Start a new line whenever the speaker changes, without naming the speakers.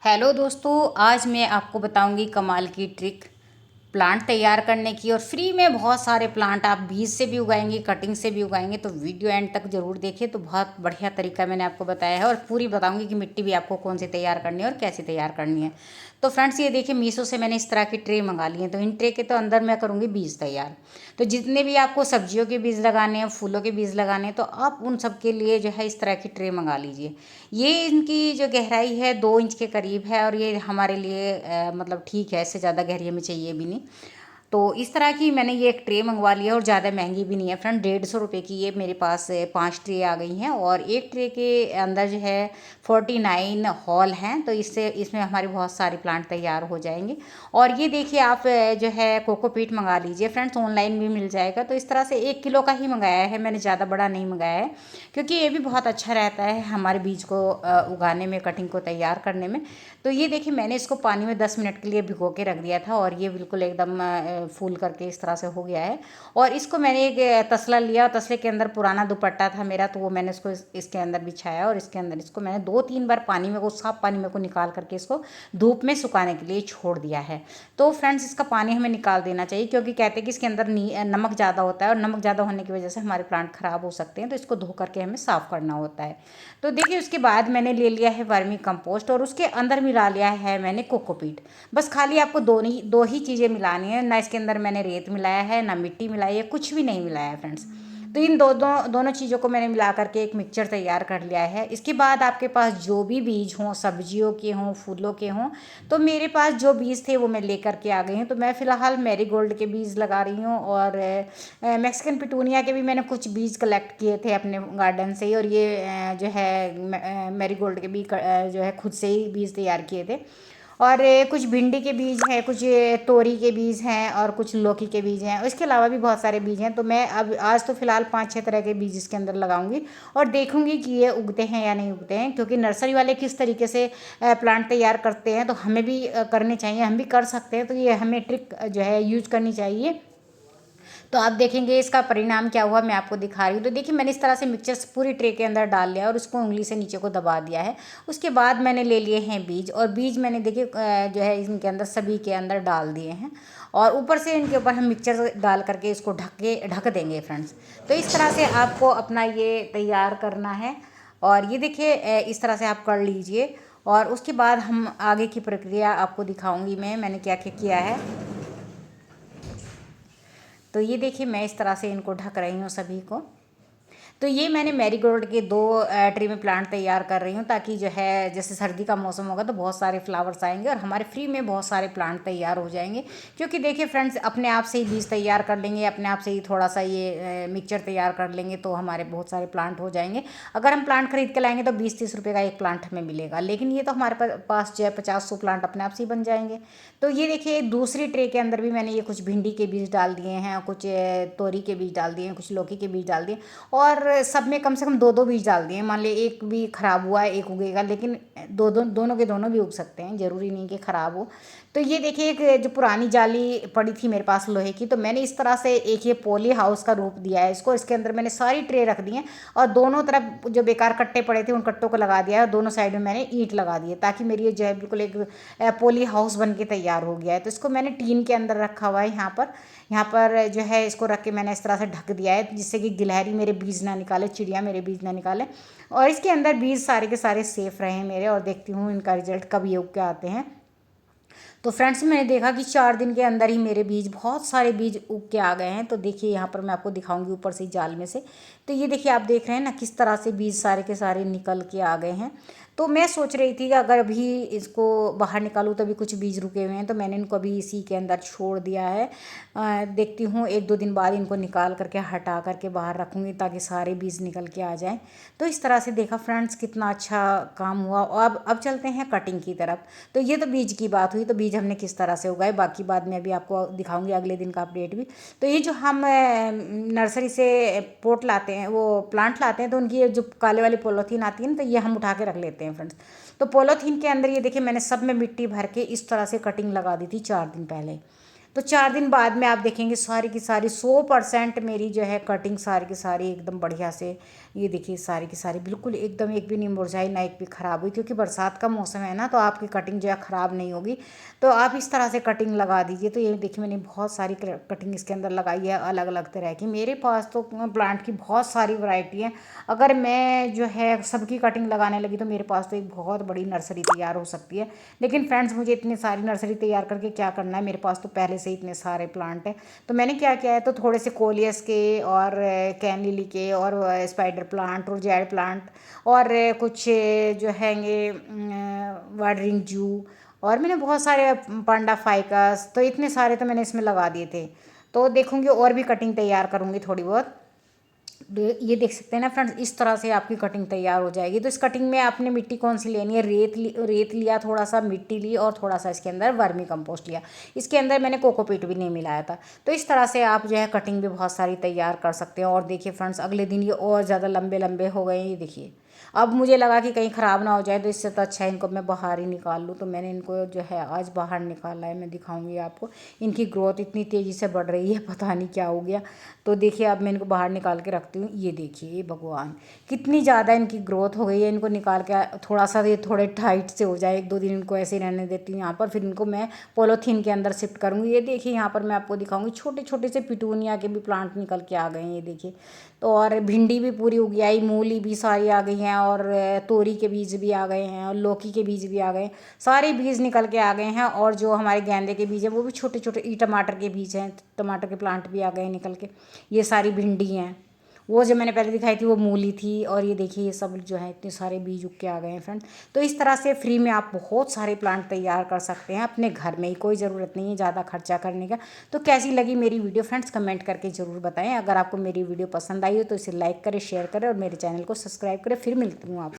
Hello दोस्तों, आज मैं आपको बताऊंगी कमाल की ट्रिक प्लांट तैयार करने की। और फ्री में बहुत सारे प्लांट आप बीज से भी उगाएंगे, कटिंग से भी उगाएंगे। तो वीडियो एंड तक ज़रूर देखिए। तो बहुत बढ़िया तरीका मैंने आपको बताया है और पूरी बताऊंगी कि मिट्टी भी आपको कौन सी तैयार करनी है और कैसे तैयार करनी है। तो फ्रेंड्स, ये देखिए मीशो से मैंने इस तरह की ट्रे मंगा ली है। तो इन ट्रे के तो अंदर मैं करूँगी बीज तैयार। तो जितने भी आपको सब्जियों के बीज लगाने हैं, फूलों के बीज लगाने हैं, तो आप उन सब के लिए जो है इस तरह की ट्रे मंगा लीजिए। ये इनकी जो गहराई है 2 इंच के करीब है और ये हमारे लिए मतलब ठीक है, इससे ज़्यादा गहरी हमें चाहिए भी नहीं। तो इस तरह की मैंने ये एक ट्रे मंगवा लिया और ज़्यादा महंगी भी नहीं है फ्रेंड। 150 रुपये की ये मेरे पास 5 ट्रे आ गई हैं और एक ट्रे के अंदर जो है 49 हॉल हैं। तो इससे इसमें हमारे बहुत सारे प्लांट तैयार हो जाएंगे। और ये देखिए आप जो है कोकोपीट मंगा लीजिए फ्रेंड्स, ऑनलाइन भी मिल जाएगा। तो इस तरह से 1 किलो का ही मंगाया है मैंने, ज़्यादा बड़ा नहीं मंगाया है, क्योंकि ये भी बहुत अच्छा रहता है हमारे बीज को उगाने में, कटिंग को तैयार करने में। तो ये देखिए मैंने इसको पानी में 10 मिनट के लिए भिगो के रख दिया था और ये बिल्कुल एकदम फूल करके इस तरह से हो गया है। और इसको मैंने एक तसला लिया, तसले के अंदर पुराना दुपट्टा था मेरा, तो वो मैंने इसको इसके अंदर बिछाया और इसके अंदर इसको मैंने 2-3 बार पानी में को, साफ पानी में को निकाल करके इसको धूप में सुखाने के लिए छोड़ दिया है। तो फ्रेंड्स, इसका पानी हमें निकाल देना चाहिए, क्योंकि कहते हैं कि इसके अंदर नमक ज़्यादा होता है और नमक ज़्यादा होने की वजह से हमारे प्लांट ख़राब हो सकते हैं। तो इसको धो करके हमें साफ़ करना होता है। तो देखिए उसके बाद मैंने ले लिया है वर्मी कंपोस्ट और उसके अंदर मिला लिया है मैंने कोकोपीट। बस खाली आपको दो ही चीज़ें मिलानी है, ना इसके अंदर मैंने रेत मिलाया है, ना मिट्टी मिलाई है, कुछ भी नहीं मिलाया है फ्रेंड्स। तो इन दोनों चीज़ों को मैंने मिला करके एक मिक्सचर तैयार कर लिया है। इसके बाद आपके पास जो भी बीज हों, सब्जियों के हों, फूलों के हों, तो मेरे पास जो बीज थे वो मैं लेकर के आ गई हूँ। तो मैं फ़िलहाल मैरीगोल्ड के बीज लगा रही हूँ और मैक्सिकन पिटूनिया के भी मैंने कुछ बीज कलेक्ट किए थे अपने गार्डन से ही। और ये जो है मैरीगोल्ड के भी जो है खुद से ही बीज तैयार किए थे। और कुछ भिंडी के बीज हैं, कुछ तोरी के बीज हैं और कुछ लौकी के बीज हैं। इसके अलावा भी बहुत सारे बीज हैं। तो मैं अब आज तो फ़िलहाल 5-6 तरह के बीज इसके अंदर लगाऊंगी और देखूंगी कि ये उगते हैं या नहीं उगते हैं। क्योंकि नर्सरी वाले किस तरीके से प्लांट तैयार करते हैं, तो हमें भी करने चाहिए, हम भी कर सकते हैं। तो ये हमें ट्रिक जो है यूज करनी चाहिए। तो आप देखेंगे इसका परिणाम क्या हुआ, मैं आपको दिखा रही हूँ। तो देखिए मैंने इस तरह से मिक्सचर पूरी ट्रे के अंदर डाल लिया और उसको उंगली से नीचे को दबा दिया है। उसके बाद मैंने ले लिए हैं बीज और बीज मैंने देखिए जो है इनके अंदर सभी के अंदर डाल दिए हैं। और ऊपर से इनके ऊपर हम मिक्सचर डाल करके इसको ढक देंगे फ्रेंड्स। तो इस तरह से आपको अपना ये तैयार करना है। और ये देखिए इस तरह से आप कर लीजिए। और उसके बाद हम आगे की प्रक्रिया आपको दिखाऊंगी मैंने क्या क्या किया है। तो ये देखिए मैं इस तरह से इनको ढक रही हूँ सभी को। तो ये मैंने मैरीगोल्ड के 2 ट्रे में प्लांट तैयार कर रही हूँ, ताकि जो है जैसे सर्दी का मौसम होगा तो बहुत सारे फ्लावर्स आएंगे और हमारे फ्री में बहुत सारे प्लांट तैयार हो जाएंगे। क्योंकि देखिए फ्रेंड्स, अपने आप से ही बीज तैयार कर लेंगे, अपने आप से ही थोड़ा सा ये मिक्सचर तैयार कर लेंगे तो हमारे बहुत सारे प्लांट हो जाएंगे। अगर हम प्लांट खरीद के लाएंगे तो 20-30 रुपये का एक प्लांट हमें मिलेगा, लेकिन ये तो हमारे पास जो है 50-100 प्लांट अपने आप से ही बन जाएंगे। तो ये देखिए दूसरी ट्रे के अंदर भी मैंने ये कुछ भिंडी के बीज डाल दिए हैं, कुछ तोरी के बीज डाल दिए हैं, कुछ लौकी के बीज डाल दिए और सब में कम से कम 2-2 बीज डाल दिए। मान लीजिए एक भी ख़राब हुआ है, एक उगेगा, लेकिन दोनों के दोनों भी उग सकते हैं, ज़रूरी नहीं कि ख़राब हो। तो ये देखिए एक जो पुरानी जाली पड़ी थी मेरे पास लोहे की, तो मैंने इस तरह से एक ये पॉली हाउस का रूप दिया है इसको। इसके अंदर मैंने सारी ट्रे रख दी हैं और दोनों तरफ जो बेकार कट्टे पड़े थे उन कट्टों को लगा दिया है और दोनों साइड में मैंने ईंट लगा दी है, ताकि मेरी ये जो है बिल्कुल एक पॉली हाउस बन के तैयार हो गया है। तो इसको मैंने टीन के अंदर रखा हुआ है। यहाँ पर जो है इसको रख के मैंने इस तरह से ढक दिया है, जिससे कि गिलहरी मेरे बीज ना निकाले, चिड़िया मेरे बीज ना निकाले और इसके अंदर बीज सारे के सारे सेफ रहे मेरे। और देखती हूँ इनका रिजल्ट कब ये उग के आते हैं। तो फ्रेंड्स, मैंने देखा कि 4 दिन के अंदर ही मेरे बीज, बहुत सारे बीज उग के आ गए हैं। तो देखिए यहाँ पर मैं आपको दिखाऊंगी ऊपर से जाल में से। तो ये देखिए आप देख रहे हैं ना किस तरह से बीज सारे के सारे निकल के आ गए हैं। तो मैं सोच रही थी कि अगर अभी इसको बाहर निकालूँ तो भी कुछ बीज रुके हुए हैं, तो मैंने इनको अभी इसी के अंदर छोड़ दिया है। देखती हूँ 1-2 दिन बाद इनको निकाल करके हटा करके बाहर रखूँगी, ताकि सारे बीज निकल के आ जाएँ। तो इस तरह से देखा फ्रेंड्स कितना अच्छा काम हुआ। और अब चलते हैं कटिंग की तरफ। तो ये तो बीज की बात हुई, तो बीज हमने किस तरह से उगाए, बाकी बाद में अभी आपको दिखाऊंगी अगले दिन का अपडेट भी। तो ये जो हम नर्सरी से पोट लाते हैं, वो प्लांट लाते हैं, तो उनकी ये जो काले वाली पॉलीथीन आती है ना, तो ये हम उठा के रख लेते हैं फ्रेंड्स। तो पॉलीथीन के अंदर ये देखिए मैंने सब में मिट्टी भर के इस तरह से कटिंग लगा दी थी 4 दिन पहले। तो 4 दिन बाद में आप देखेंगे सारी की सारी 100% मेरी जो है कटिंग सारी की सारी एकदम बढ़िया से ये देखिए सारी की सारी बिल्कुल एकदम एक भी नहीं मुरझाई ना एक भी ख़राब हुई, क्योंकि बरसात का मौसम है ना, तो आपकी कटिंग जो है ख़राब नहीं होगी। तो आप इस तरह से कटिंग लगा दीजिए। तो ये देखिए मैंने बहुत सारी कटिंग इसके अंदर लगाई है अलग अलग तरह की। मेरे पास तो प्लांट की बहुत सारी वैरायटी है। अगर मैं जो है सबकी कटिंग लगाने लगी तो मेरे पास तो एक बहुत बड़ी नर्सरी तैयार हो सकती है। लेकिन फ्रेंड्स, मुझे इतनी सारी नर्सरी तैयार करके क्या करना है, मेरे पास तो पहले से ही इतने सारे प्लांट हैं। तो मैंने क्या किया है, तो थोड़े से कोलियस के और कैन लिली के और स्पाइडर प्लांट और जेड प्लांट और कुछ जो हैंगे वाटरिंग जू, और मैंने बहुत सारे पांडा फाइकस, तो इतने सारे तो मैंने इसमें लगा दिए थे। तो देखूंगी और भी कटिंग तैयार करूंगी थोड़ी बहुत। ये देख सकते हैं ना फ्रेंड्स, इस तरह से आपकी कटिंग तैयार हो जाएगी। तो इस कटिंग में आपने मिट्टी कौन सी लेनी है, रेत लिया, थोड़ा सा मिट्टी ली और थोड़ा सा इसके अंदर वर्मी कंपोस्ट लिया। इसके अंदर मैंने कोकोपीट भी नहीं मिलाया था। तो इस तरह से आप जो है कटिंग भी बहुत सारी तैयार कर सकते हैं। और देखिए फ्रेंड्स, अगले दिन ये और ज़्यादा लंबे लंबे हो गए। ये देखिए, अब मुझे लगा कि कहीं ख़राब ना हो जाए, तो इससे तो अच्छा है इनको मैं बाहर ही निकाल लूँ। तो मैंने इनको जो है आज बाहर निकाला है। मैं दिखाऊंगी आपको। इनकी ग्रोथ इतनी तेज़ी से बढ़ रही है, पता नहीं क्या हो गया। तो देखिए अब मैं इनको बाहर निकाल के रखती हूँ। ये देखिए भगवान, कितनी ज़्यादा इनकी ग्रोथ हो गई है। इनको निकाल के थोड़ा सा ये थोड़े टाइट से हो जाए, 1-2 दिन इनको ऐसे ही रहने देती हूँ यहाँ पर। फिर इनको मैं पॉलीथीन के अंदर शिफ्ट करूँगी। ये देखिए यहाँ पर मैं आपको दिखाऊंगी, छोटे छोटे से पिटूनिया के भी प्लांट निकल के आ गए हैं। ये देखिए, तो और भिंडी भी पूरी उग आई, मूली भी सारी आ गई हैं, और तोरी के बीज भी आ गए हैं, और लौकी के बीज भी आ गए। सारे बीज निकल के आ गए हैं। और जो हमारे गेंदे के बीज हैं वो भी छोटे छोटे, टमाटर के बीज हैं, टमाटर के प्लांट भी आ गए निकल के। ये सारी भिंडी हैं। वो जो मैंने पहले दिखाई थी वो मूली थी। और ये देखिए ये सब जो है इतने सारे बीज उग के आ गए हैं फ्रेंड। तो इस तरह से फ्री में आप बहुत सारे प्लांट तैयार कर सकते हैं अपने घर में ही, कोई ज़रूरत नहीं है ज़्यादा खर्चा करने का। तो कैसी लगी मेरी वीडियो फ्रेंड्स, कमेंट करके ज़रूर बताएं। अगर आपको मेरी वीडियो पसंद आई हो तो इसे लाइक करें, शेयर करें और मेरे चैनल को सब्सक्राइब करें। फिर मिलती हूँ आप।